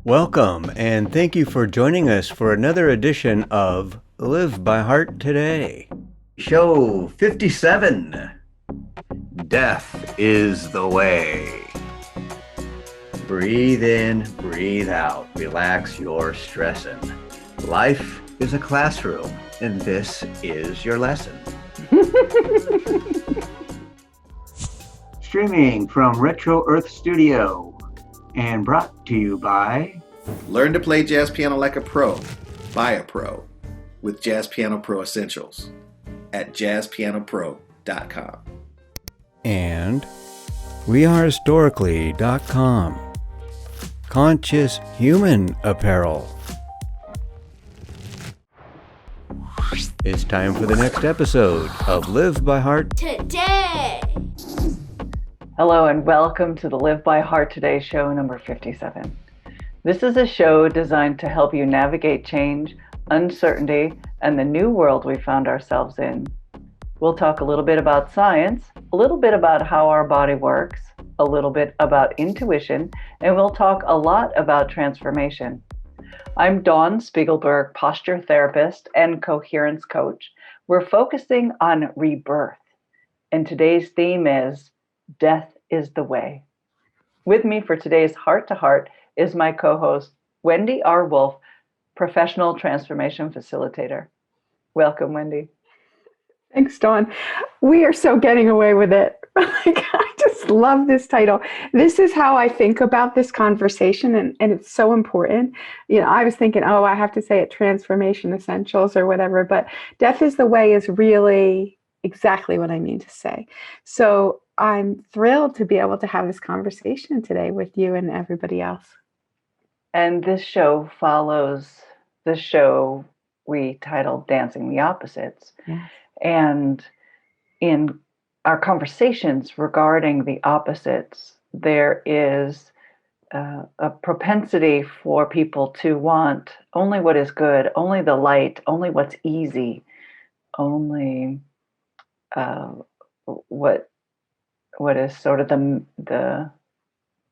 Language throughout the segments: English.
Welcome, and thank you for joining us for another edition of Live by Heart Today. Show 57. Death is the way. Breathe in, breathe out. Relax your stressing. Life is a classroom, and this is your lesson. Streaming from Retro Earth Studio and brought to you by Learn to play jazz piano like a pro, by a pro, with Jazz Piano Pro Essentials at jazzpianopro.com. And wearehistorically.com. Conscious Human Apparel. It's time for the next episode of Live by Heart Today. Hello and welcome to the Live by Heart Today show number 57. This is a show designed to help you navigate change, uncertainty, and the new world we found ourselves in. We'll talk a little bit about science, a little bit about how our body works, a little bit about intuition, and we'll talk a lot about transformation. I'm Dawn Spiegelberg, posture therapist and coherence coach. We're focusing on rebirth, and today's theme is Death is the Way. With me for today's Heart to Heart is my co-host, Wendy R. Wolf, professional transformation facilitator. Welcome, Wendy. Thanks, Dawn. We are so getting away with it. I just love this title. This is how I think about this conversation, and it's so important. You know, I was thinking, I have to say it Transformation Essentials or whatever, but Death is the Way is really exactly what I mean to say. So I'm thrilled to be able to have this conversation today with you and everybody else. And this show follows the show we titled Dancing the Opposites. Yes. And in our conversations regarding the opposites, there is a propensity for people to want only what is good, only the light, only what's easy, only what is sort of the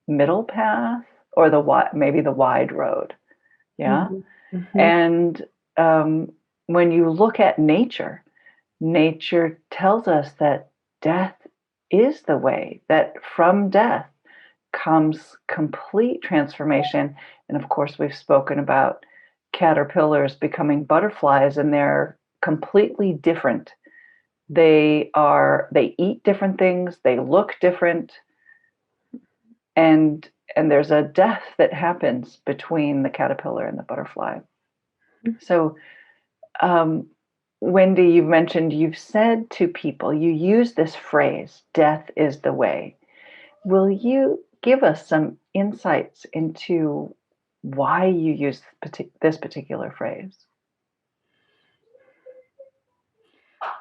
middle path or maybe the wide road. Yeah. Mm-hmm. And when you look at nature tells us that death is the way, that from death comes complete transformation. And of course, we've spoken about caterpillars becoming butterflies, and they're completely different. They eat different things, they look different, and there's a death that happens between the caterpillar and the butterfly. So, Wendy, you've said to people, you use this phrase, death is the way. Will you give us some insights into why you use this particular phrase?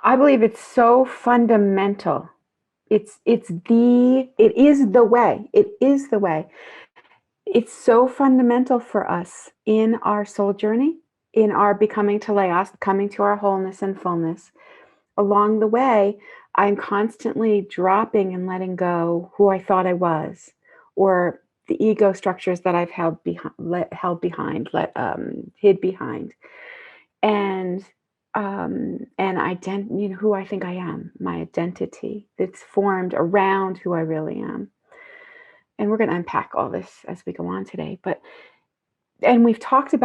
I believe it's so fundamental. It is the way. It is the way. It's so fundamental for us in our soul journey, in our becoming teleos, coming to our wholeness and fullness. Along the way, I'm constantly dropping and letting go who I thought I was, or the ego structures that I've hid behind, and who I think I am, my identity that's formed around who I really am. And we're going to unpack all this as we go on today. And we've talked in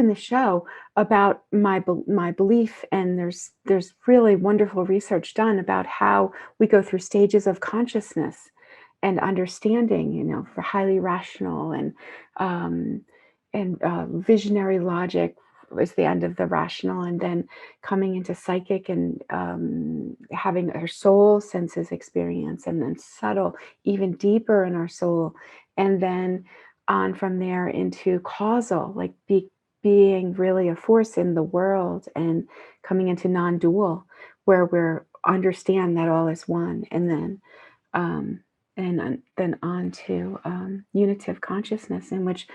the show about my belief, and there's really wonderful research done about how we go through stages of consciousness and understanding, for highly rational and visionary logic is the end of the rational, and then coming into psychic and having our soul senses experience, and then subtle, even deeper in our soul, and then on from there into causal, like being really a force in the world, and coming into non-dual, where we understand that all is one, and then on to unitive consciousness, in which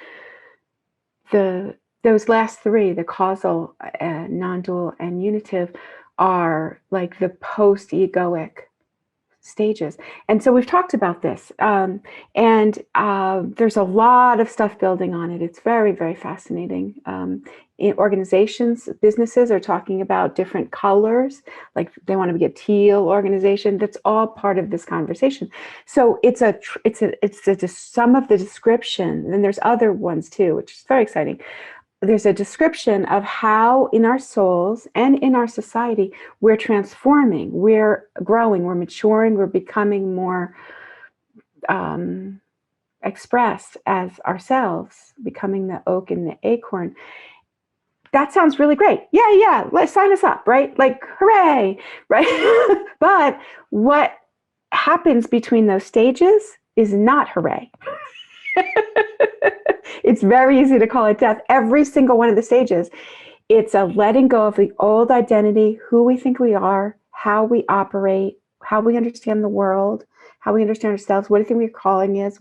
those last three, the causal, non-dual, and unitive, are like the post-egoic stages. And so we've talked about this, and there's a lot of stuff building on it. It's very, very fascinating. In organizations, businesses are talking about different colors, like they want to be a teal organization. That's all part of this conversation. So it's some of the description, and there's other ones too, which is very exciting. There's a description of how in our souls and in our society, we're transforming, we're growing, we're maturing, we're becoming more expressed as ourselves, becoming the oak and the acorn. That sounds really great. Yeah, let's sign us up, right? Like, hooray, right? But what happens between those stages is not hooray. It's very easy to call it death. Every single one of the stages, it's a letting go of the old identity, who we think we are, how we operate, how we understand the world, how we understand ourselves, what do you think your calling is,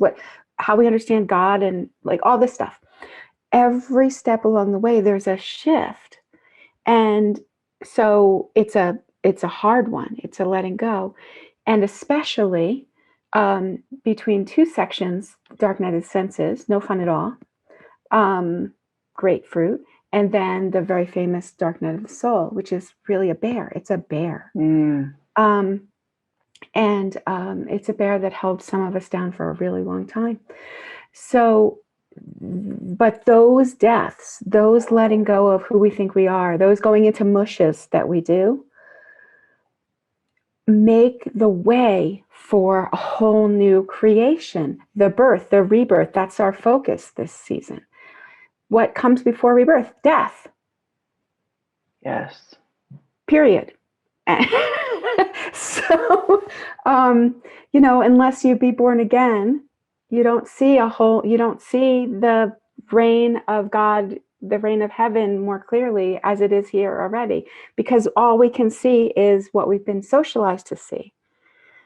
how we understand God, and like all this stuff. Every step along the way, there's a shift. And so it's a hard one. It's a letting go. And especially between two sections, Dark Night of the Senses, no fun at all, grapefruit, and then the very famous Dark Night of the Soul, which is really a bear. It's a bear. And it's a bear that held some of us down for a really long time. So, but those deaths, those letting go of who we think we are, those going into mushes that we do, make the way for a whole new creation, the birth, the rebirth. That's our focus this season. What comes before rebirth? Death. Yes. Period. So, unless you be born again, you don't see the reign of God, the reign of heaven more clearly as it is here already, because all we can see is what we've been socialized to see.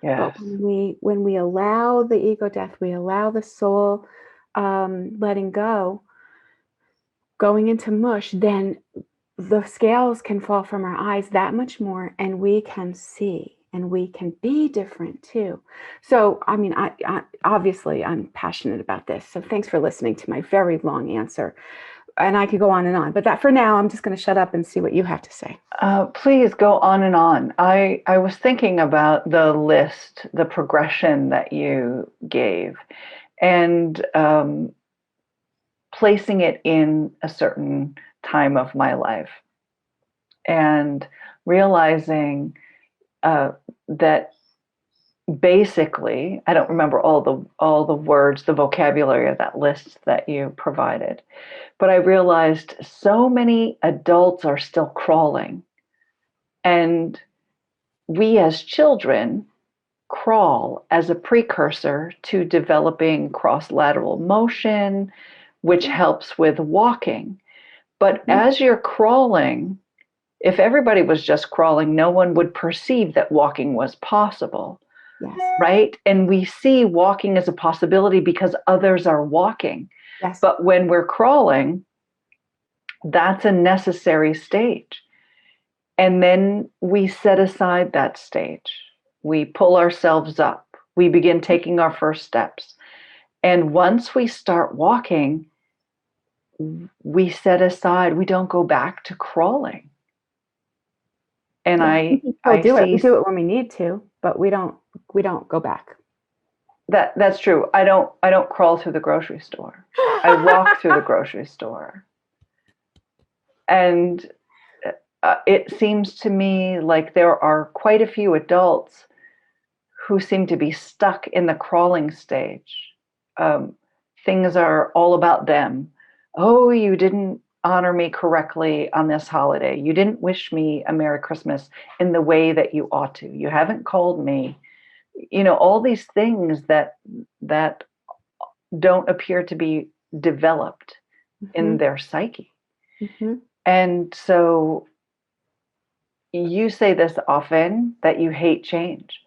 Yes. But when we allow the ego death, we allow the soul letting go, going into mush, then the scales can fall from our eyes that much more, and we can see, and we can be different too. So, I mean, I obviously I'm passionate about this. So thanks for listening to my very long answer. And I could go on and on, but that for now, I'm just going to shut up and see what you have to say. Please go on and on. I was thinking about the list, the progression that you gave, and placing it in a certain time of my life, and realizing that basically, I don't remember all the words, the vocabulary of that list that you provided, but I realized so many adults are still crawling, and we as children crawl as a precursor to developing cross-lateral motion, which helps with walking. But as you're crawling, if everybody was just crawling, no one would perceive that walking was possible. Yes. Right? And we see walking as a possibility because others are walking. Yes. But when we're crawling, that's a necessary stage. And then we set aside that stage. We pull ourselves up. We begin taking our first steps. And once we start walking, we set aside, we don't go back to crawling. And We do it when we need to, but we don't go back. That's true. I don't crawl through the grocery store. I walk through the grocery store. And it seems to me like there are quite a few adults who seem to be stuck in the crawling stage. Things are all about them. Oh, you didn't honor me correctly on this holiday. You didn't wish me a Merry Christmas in the way that you ought to. You haven't called me. All these things that don't appear to be developed in their psyche. Mm-hmm. And so you say this often, that you hate change.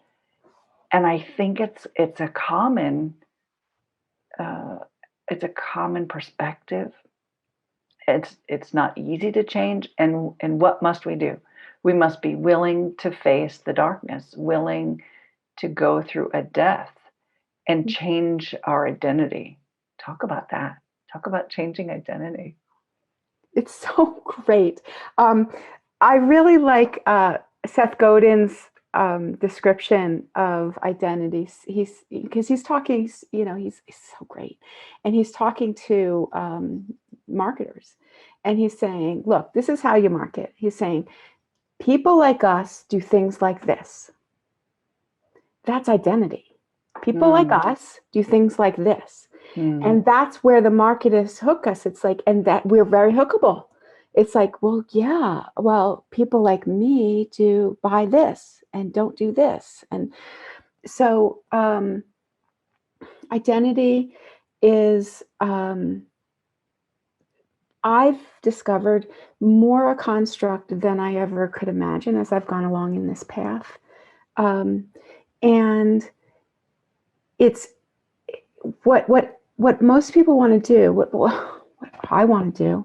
And I think it's a common perspective. It's not easy to change. And what must we do? We must be willing to face the darkness, willing to go through a death and change our identity. Talk about that. Talk about changing identity. It's so great. I really like Seth Godin's description of identities. He's talking, he's so great, and he's talking to marketers, and he's saying, look, this is how you market. He's saying, people like us do things like this. That's identity. People like us do things like this. And that's where the marketers hook us. It's like, and that we're very hookable. It's like, well, yeah, well, people like me do buy this and don't do this. And so identity is, I've discovered, more a construct than I ever could imagine as I've gone along in this path. And it's what most people want to do, what I want to do,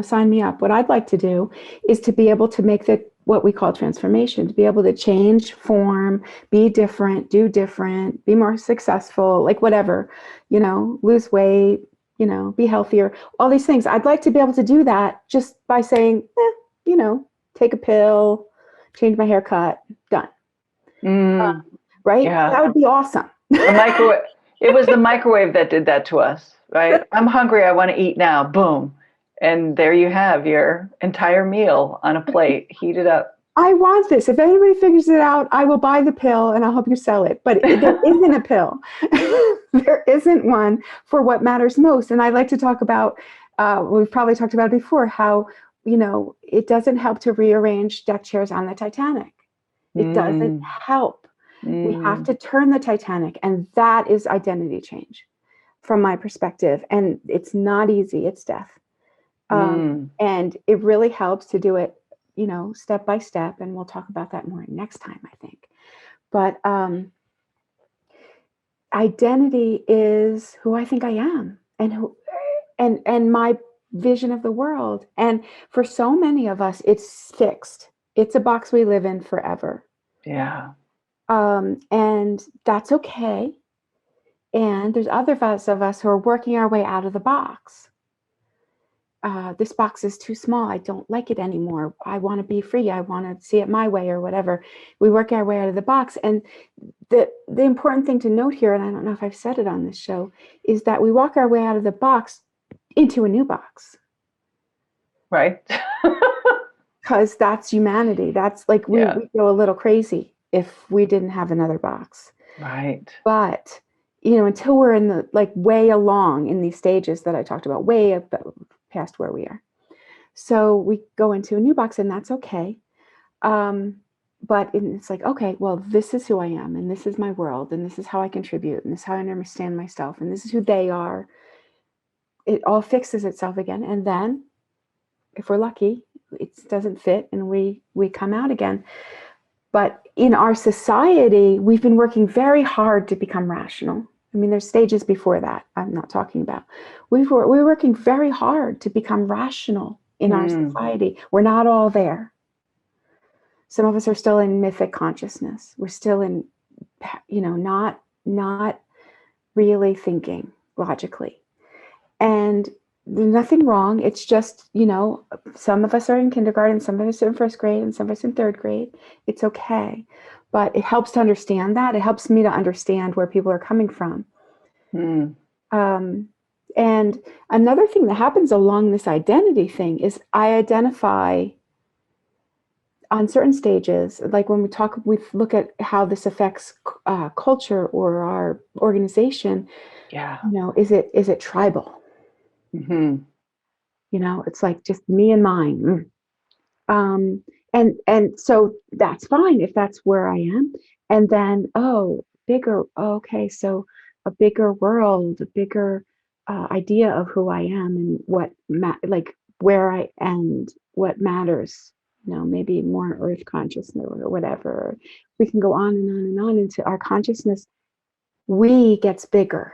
sign me up. What I'd like to do is to be able to make what we call transformation, to be able to change form, be different, do different, be more successful, like whatever, lose weight, be healthier, all these things. I'd like to be able to do that just by saying, take a pill, change my haircut, done. Right? Yeah. That would be awesome. The microwave. It was the microwave that did that to us, right? I'm hungry. I want to eat now. Boom. And there you have your entire meal on a plate, heated up. I want this. If anybody figures it out, I will buy the pill and I'll help you sell it. But there isn't a pill. There isn't one for what matters most. And I like to talk about, we've probably talked about it before, how, it doesn't help to rearrange deck chairs on the Titanic. It doesn't help. We have to turn the Titanic, and that is identity change from my perspective. And it's not easy. It's death. And it really helps to do it, step by step. And we'll talk about that more next time, I think. But identity is who I think I am, and my vision of the world. And for so many of us, it's fixed. It's a box we live in forever. Yeah. And that's okay. And there's other of us who are working our way out of the box. This box is too small. I don't like it anymore. I want to be free. I want to see it my way or whatever. We work our way out of the box. And the important thing to note here, and I don't know if I've said it on this show, is that we walk our way out of the box into a new box. Right. Because that's humanity. That's like we go a little crazy if we didn't have another box. Right. But, until we're in the, way along in these stages that I talked about, way up past where we are. So we go into a new box, and that's okay. But it's like, okay, well, this is who I am, and this is my world, and this is how I contribute, and this is how I understand myself, and this is who they are. It all fixes itself again. And then, if we're lucky, it doesn't fit, and we come out again. But in our society, we've been working very hard to become rational. I mean, there's stages before that I'm not talking about. We're working very hard to become rational in our society. We're not all there. Some of us are still in mythic consciousness. We're still in, not really thinking logically. And there's nothing wrong. It's just, some of us are in kindergarten, some of us are in first grade, and some of us in third grade. It's okay. But it helps to understand that. It helps me to understand where people are coming from. And another thing that happens along this identity thing is I identify on certain stages, like when we look at how this affects culture or our organization. Yeah. Is it tribal? It's like just me and mine. And so that's fine if that's where I am. And then, bigger. Okay. So a bigger world, a bigger idea of who I am and what, where I end, what matters, maybe more earth consciousness or whatever. We can go on and on and on into our consciousness. We gets bigger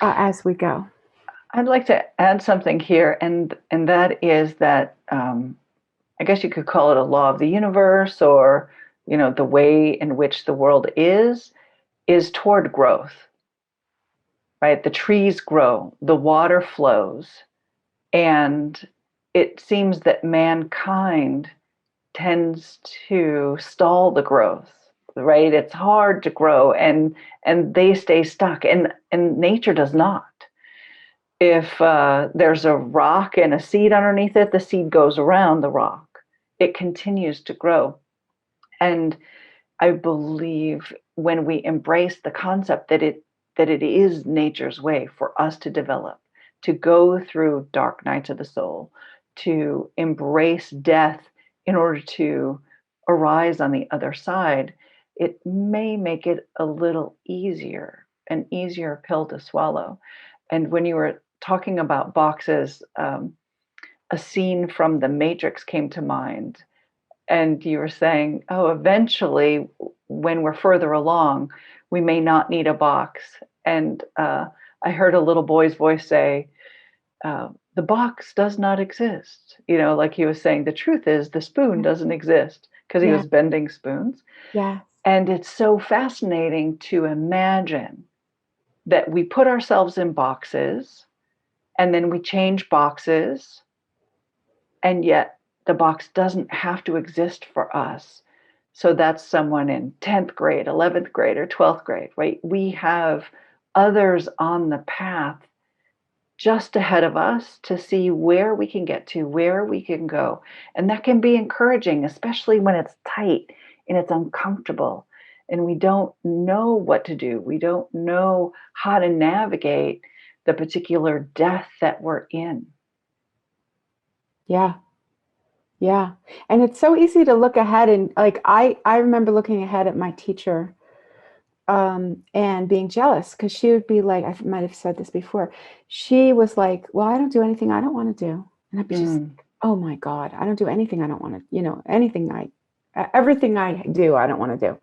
as we go. I'd like to add something here, and that is that I guess you could call it a law of the universe or the way in which the world is toward growth, right? The trees grow, the water flows, and it seems that mankind tends to stall the growth, right? It's hard to grow, and they stay stuck, and nature does not. If there's a rock and a seed underneath it, the seed goes around the rock. It continues to grow. And I believe when we embrace the concept that it is nature's way for us to develop, to go through dark nights of the soul, to embrace death in order to arise on the other side, it may make it a little easier, an easier pill to swallow. And when you were talking about boxes, a scene from The Matrix came to mind. And you were saying, oh, eventually, when we're further along, we may not need a box. And I heard a little boy's voice say, the box does not exist. Like he was saying, the truth is the spoon doesn't exist, because he was bending spoons. Yeah. And it's so fascinating to imagine that we put ourselves in boxes and then we change boxes, and yet the box doesn't have to exist for us. So that's someone in 10th grade, 11th grade, or 12th grade, right? We have others on the path just ahead of us to see where we can get to, where we can go. And that can be encouraging, especially when it's tight and it's uncomfortable and we don't know what to do. We don't know how to navigate the particular death that we're in. Yeah. Yeah. And it's so easy to look ahead, and like I remember looking ahead at my teacher and being jealous, because she would be like, I might have said this before. She was like, well, I don't do anything I don't want to do. And I'd be just, oh my God, I don't do anything I don't want to, everything I do, I don't want to do.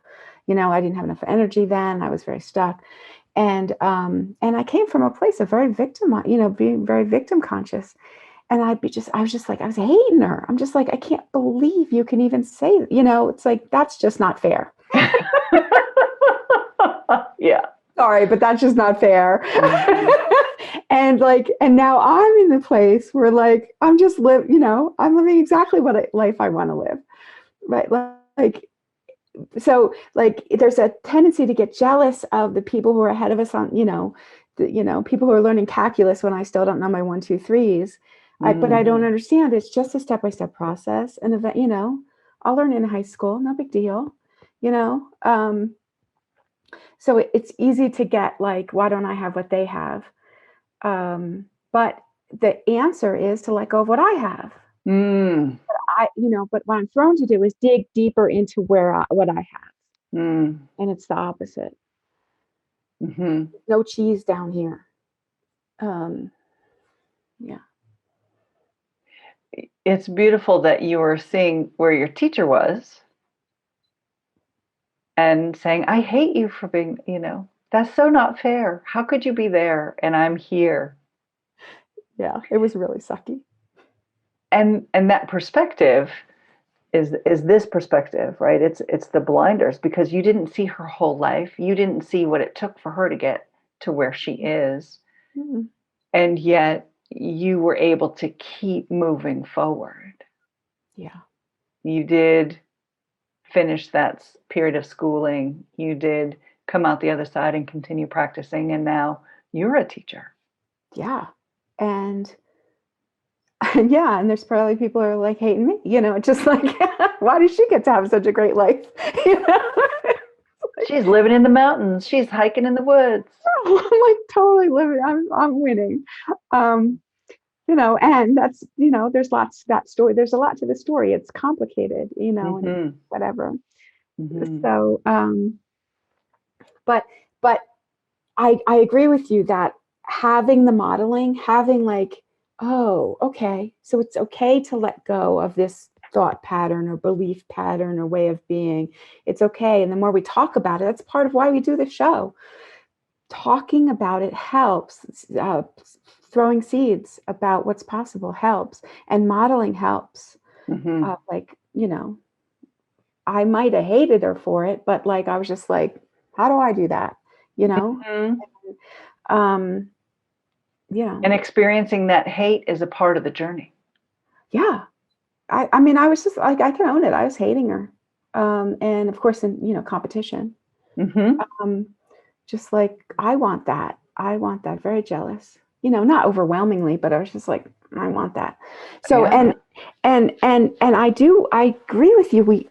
I didn't have enough energy then. I was very stuck. And I came from a place of very being very victim conscious. And I was hating her. I'm just like, I can't believe you can even say, it's like, that's just not fair. Yeah. Sorry, but that's just not fair. And now I'm in the place where like, I'm just I'm living exactly what life I want to live. Right. So there's a tendency to get jealous of the people who are ahead of us on, people who are learning calculus when I still don't know my 1, 2, 3s. But I don't understand. It's just a step-by-step process. And I'll learn in high school, no big deal, so it's easy to get like, why don't I have what they have? But the answer is to let go of what I have. But what I'm thrown to do is dig deeper into what I have. And it's the opposite. No cheese down here. Yeah. It's beautiful that you were seeing where your teacher was and saying, I hate you for being, that's so not fair. How could you be there and I'm here? Yeah, it was really sucky. And that perspective is this perspective, right? It's the blinders, because you didn't see her whole life. You didn't see what it took for her to get to where she is. And yet you were able to keep moving forward. Yeah. You did finish that period of schooling. You did come out the other side and continue practicing. And now you're a teacher. Yeah. And there's probably people who are like hating me, just like, why does she get to have such a great life? She's living in the mountains. She's hiking in the woods. I'm like totally living. I'm winning. And that's, there's lots to that story. There's a lot to the story. It's complicated, and whatever. So, but I agree with you that having the modeling, having like, oh, okay, so it's okay to let go of this thought pattern or belief pattern or way of being. It's okay. And the more we talk about it, that's part of why we do the show. Talking about it helps. Throwing seeds about what's possible helps. And modeling helps. I might have hated her for it, but like, I was just like, how do I do that? You know? Mhm. Um, yeah. And experiencing that hate is a part of the journey. Yeah. I mean, I was just like, I can own it. I was hating her. And of course, in, competition, Mm-hmm. just like, I want that. I want that. Very jealous, not overwhelmingly, but I was just like, I want that. So, Yeah. and I agree with you.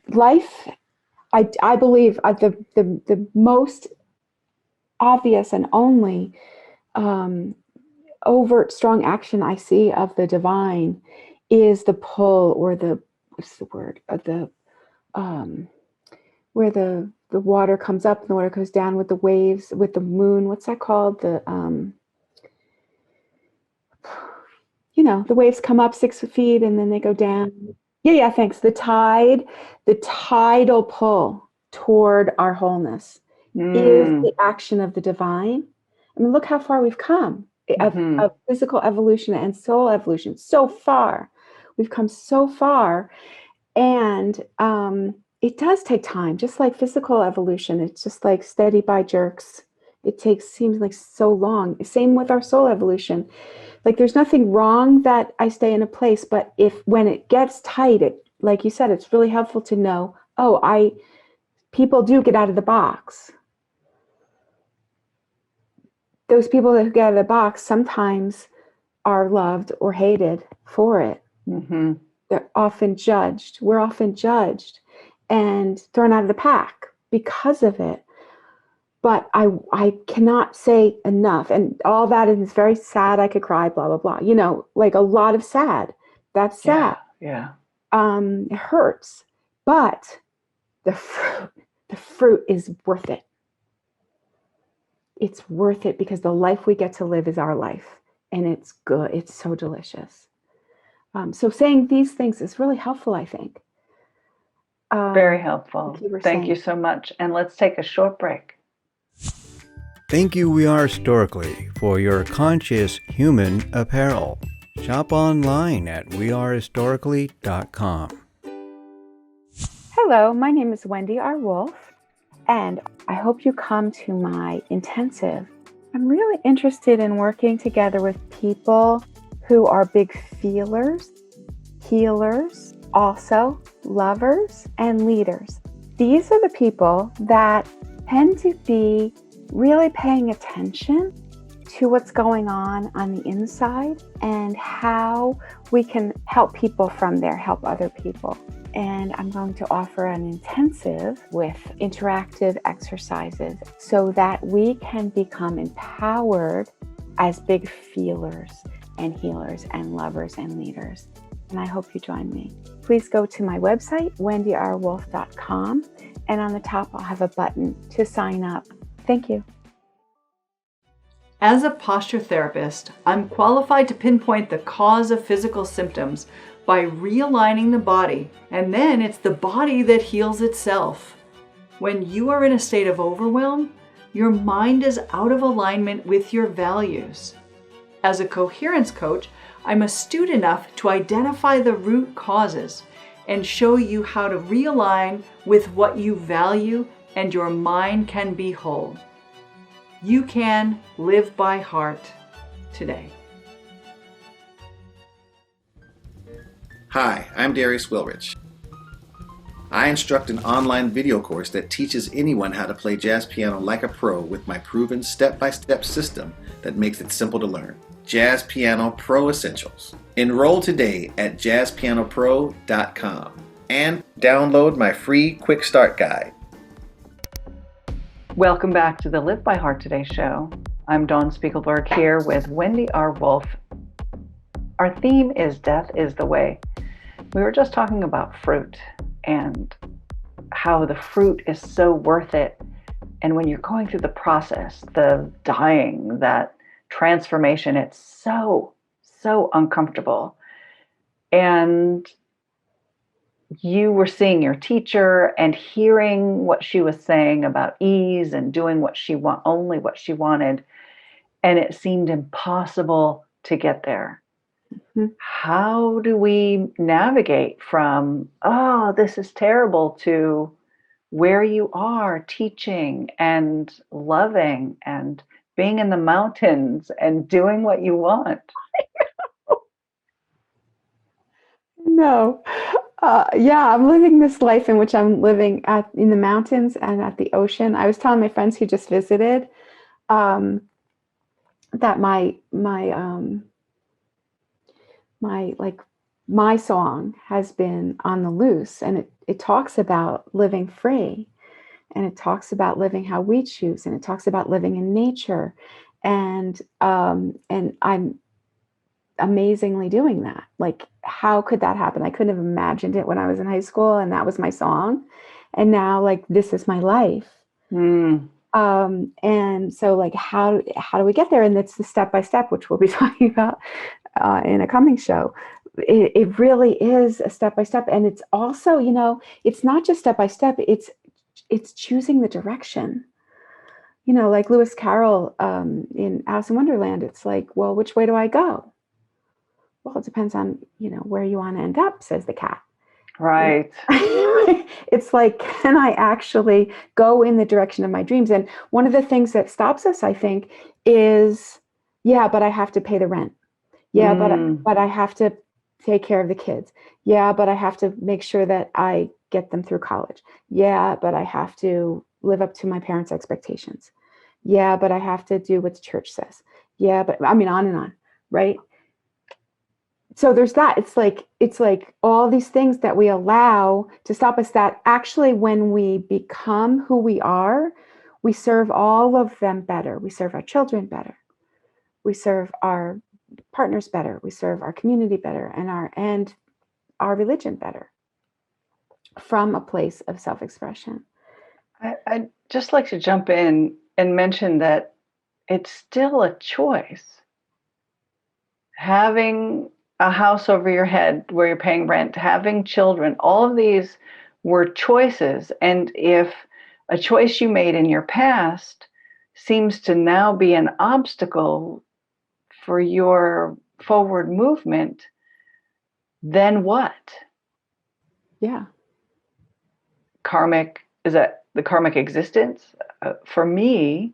I believe the most obvious and only, overt strong action I see of the divine is the pull, or what's the word, um, where the water comes up and the water goes down with the waves, with the moon. What's that called? The waves come up 6 feet and then they go down. Yeah, thanks. The tidal pull toward our wholeness is Mm. the action of the divine. I mean, look how far we've come Mm-hmm. of physical evolution and soul evolution. So far, we've come so far, and it does take time. Just like physical evolution, it's just like steady by jerks. Seems like so long. Same with our soul evolution. Like, there's nothing wrong that I stay in a place, but when it gets tight, like you said, it's really helpful to know, people do get out of the box. Those people that get out of the box sometimes are loved or hated for it. Mm-hmm. They're often judged. We're often judged and thrown out of the pack because of it. But I cannot say enough. And all that is very sad. I could cry, blah, blah, blah. Like a lot of sad. That's sad. Yeah. It hurts. But the fruit is worth it. It's worth it because the life we get to live is our life. And it's good. It's so delicious. So saying these things is really helpful, I think. Very helpful. Like you were Thank you saying. so much. And let's take a short break. Thank you, We Are Historically, for your conscious human apparel. Shop online at wearehistorically.com. Hello, my name is Wendy R. Wolf, and I hope you come to my intensive. I'm really interested in working together with people who are big feelers, healers, also lovers, and leaders. These are the people that tend to be really paying attention to what's going on the inside and how we can help people from there, help other people. And I'm going to offer an intensive with interactive exercises so that we can become empowered as big feelers and healers and lovers and leaders. And I hope you join me. Please go to my website, wendyrwolf.com, and on the top I'll have a button to sign up. Thank you. As a posture therapist, I'm qualified to pinpoint the cause of physical symptoms by realigning the body, and then it's the body that heals itself. When you are in a state of overwhelm, your mind is out of alignment with your values. As a coherence coach, I'm astute enough to identify the root causes and show you how to realign with what you value, and your mind can be whole. You can live by heart today. Hi, I'm Darius Wilrich. I instruct an online video course that teaches anyone how to play jazz piano like a pro with my proven step-by-step system that makes it simple to learn. Jazz Piano Pro Essentials. Enroll today at jazzpianopro.com and download my free quick start guide. Welcome back to the Live by Heart Today show. I'm Dawn Spiegelberg here with Wendy R. Wolf. Our theme is Death is the Way. We were just talking about fruit and how the fruit is so worth it. And when you're going through the process, the dying, that transformation, it's so uncomfortable. And you were seeing your teacher and hearing what she was saying about ease and doing only what she wanted. And it seemed impossible to get there. How do we navigate from, oh, this is terrible, to where you are teaching and loving and being in the mountains and doing what you want? No. Yeah, I'm living this life in which I'm living in the mountains and at the ocean. I was telling my friends who just visited um, that my song has been On the Loose, and it talks about living free, and it talks about living how we choose, and it talks about living in nature, and I'm amazingly doing that. Like, how could that happen? I couldn't have imagined it when I was in high school and that was my song, and now, like, this is my life. And so, like, how do we get there? And it's the step by step, which we'll be talking about in a coming show. It really is a step by step, and it's also, it's not just step by step. It's choosing the direction. Like Lewis Carroll in Alice in Wonderland. It's like, well, which way do I go? Well, it depends on where you want to end up, says the cat. Right. It's like, can I actually go in the direction of my dreams? And one of the things that stops us, I think, is, yeah, but I have to pay the rent. Yeah, but I have to take care of the kids. Yeah, but I have to make sure that I get them through college. Yeah, but I have to live up to my parents' expectations. Yeah, but I have to do what the church says. Yeah, but I mean, on and on, right? So there's that. It's like all these things that we allow to stop us, that actually, when we become who we are, we serve all of them better. We serve our children better. We serve our partners better. We serve our community better, and our religion better, from a place of self-expression. I'd just like to jump in and mention that it's still a choice. Having a house over your head where you're paying rent, having children, all of these were choices. And if a choice you made in your past seems to now be an obstacle for your forward movement, then what? Yeah. Is that the karmic existence? For me,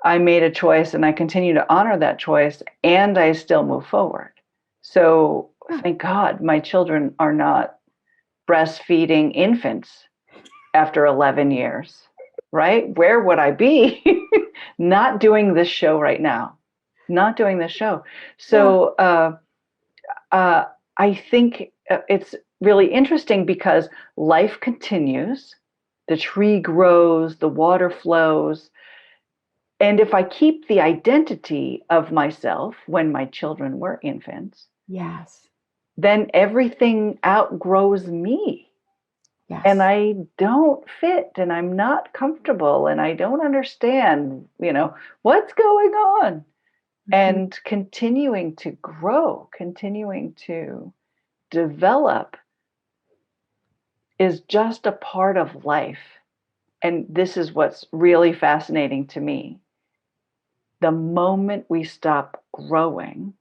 I made a choice and I continue to honor that choice, and I still move forward. So thank God my children are not breastfeeding infants after 11 years, right? Where would I be? Not doing this show right now. Not doing this show. So I think it's really interesting because life continues. The tree grows, the water flows. And if I keep the identity of myself when my children were infants, yes, then everything outgrows me. yes, And I don't fit, and I'm not comfortable, and I don't understand, what's going on. And continuing to grow, continuing to develop is just a part of life. And this is what's really fascinating to me. The moment we stop growing,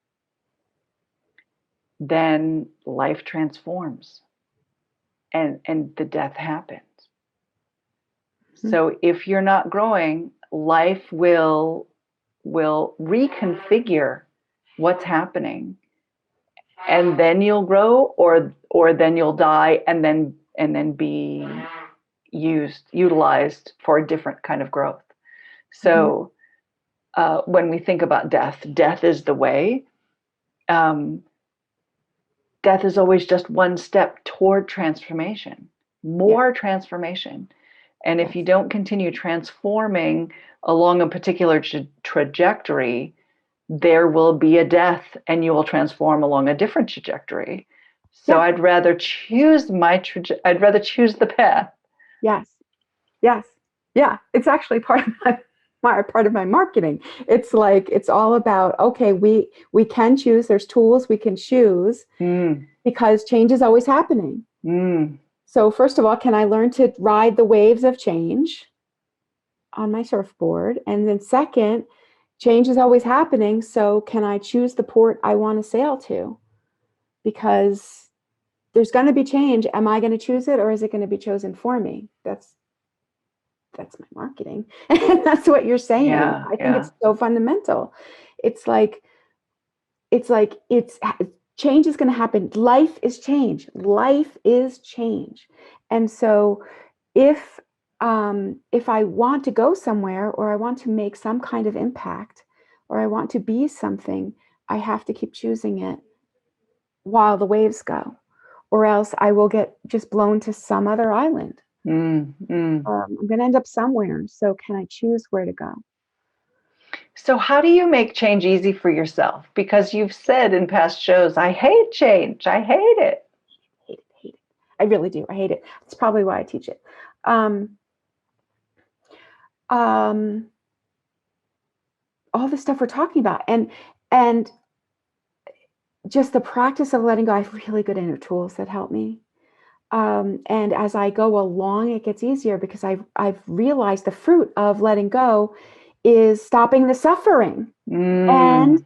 then life transforms and the death happens. So if you're not growing, life will reconfigure what's happening, and then you'll grow, or then you'll die, and then be utilized for a different kind of growth. So when we think about death is the way. Death is always just one step toward transformation, more transformation. And if you don't continue transforming along a particular trajectory, there will be a death, and you will transform along a different trajectory. So I'd rather choose I'd rather choose the path. Yes. Yeah. It's actually part of my marketing. It's like, it's all about, okay, we can choose. There's tools we can choose because change is always happening. So first of all, can I learn to ride the waves of change on my surfboard? And then second, change is always happening. So can I choose the port I want to sail to? because there's going to be change. Am I going to choose it, or is it going to be chosen for me? That's my marketing. And that's what you're saying. Yeah, I think it's so fundamental. It's like change is going to happen. Life is change. Life is change. And so if I want to go somewhere, or I want to make some kind of impact, or I want to be something, I have to keep choosing it while the waves go, or else I will get just blown to some other island. I'm going to end up somewhere. So can I choose where to go? So how do you make change easy for yourself? Because you've said in past shows, I hate change. I hate it. Hate it. I really do. I hate it. It's probably why I teach it. All the stuff we're talking about, and just the practice of letting go. I have really good inner tools that help me. And as I go along, it gets easier because I've realized the fruit of letting go is stopping the suffering and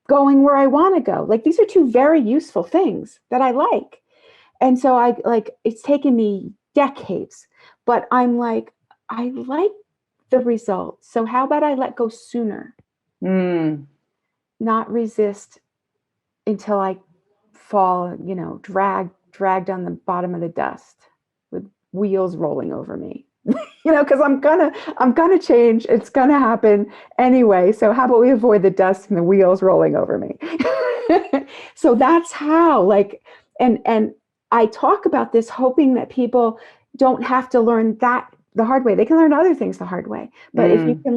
going where I want to go. Like, these are two very useful things that I like. And so it's taken me decades, but I'm like, I like the results. So how about I let go sooner? Not resist until I fall, dragged on the bottom of the dust with wheels rolling over me. Because I'm gonna change. It's gonna happen anyway. So how about we avoid the dust and the wheels rolling over me? So that's how, and I talk about this hoping that people don't have to learn that the hard way. They can learn other things the hard way. But if you can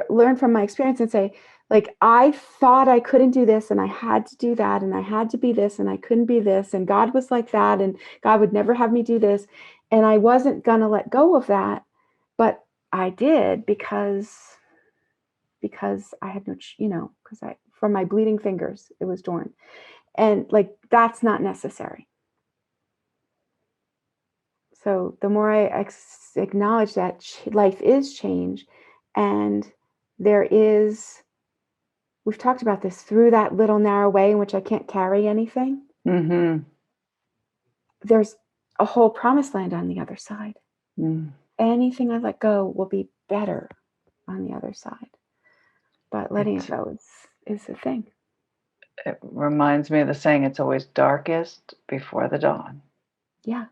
learn from my experience and say, I thought I couldn't do this, and I had to do that, and I had to be this, and I couldn't be this, and God was like that, and God would never have me do this. And I wasn't going to let go of that, but I did because I had no, because from my bleeding fingers, it was torn. And that's not necessary. So the more I acknowledge that life is change, and we've talked about this, through that little narrow way in which I can't carry anything, there's a whole promised land on the other side. Anything I let go will be better on the other side. But letting it go is the thing. It reminds me of the saying, it's always darkest before the dawn. Yeah.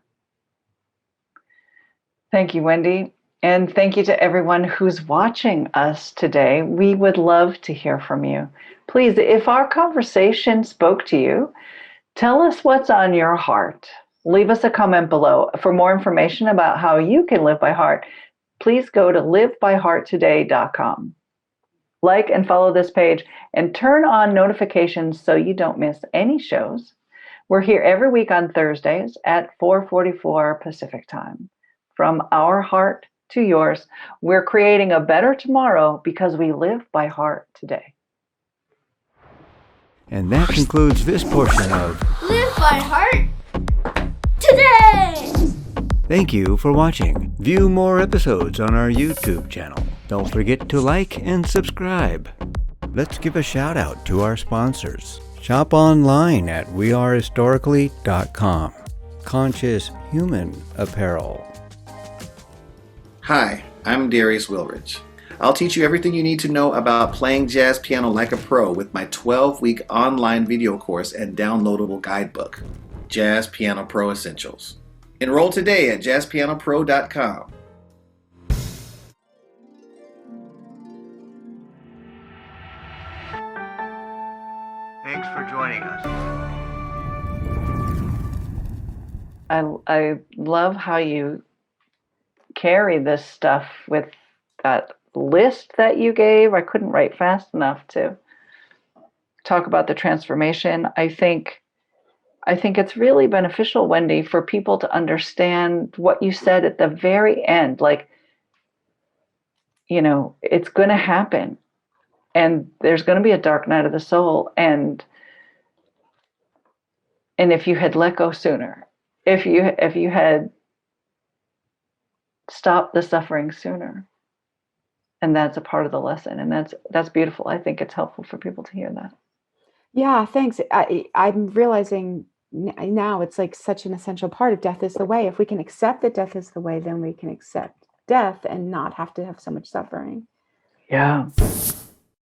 Thank you, Wendy. And thank you to everyone who's watching us today. We would love to hear from you. Please, if our conversation spoke to you, tell us what's on your heart. Leave us a comment below. For more information about how you can live by heart, please go to livebyhearttoday.com. Like and follow this page, and turn on notifications so you don't miss any shows. We're here every week on Thursdays at 4:44 Pacific time. From our heart to yours, we're creating a better tomorrow because we live by heart today. And that concludes this portion of Live by Heart Today! Thank you for watching. View more episodes on our YouTube channel. Don't forget to like and subscribe. Let's give a shout out to our sponsors. Shop online at wearehistorically.com. Conscious Human Apparel. Hi, I'm Darius Wilrich. I'll teach you everything you need to know about playing jazz piano like a pro with my 12-week online video course and downloadable guidebook, Jazz Piano Pro Essentials. Enroll today at jazzpianopro.com. Thanks for joining us. I love how you carry this stuff with that list that you gave. I couldn't write fast enough to talk about the transformation. I think it's really beneficial, Wendy, for people to understand what you said at the very end. It's going to happen, and there's going to be a dark night of the soul. And if you had let go sooner, if you had stopped the suffering sooner, and that's a part of the lesson, and that's beautiful. I think it's helpful for people to hear that. Yeah, thanks. I'm realizing now it's like such an essential part of death is the way. If we can accept that death is the way, then we can accept death and not have to have so much suffering. Yeah.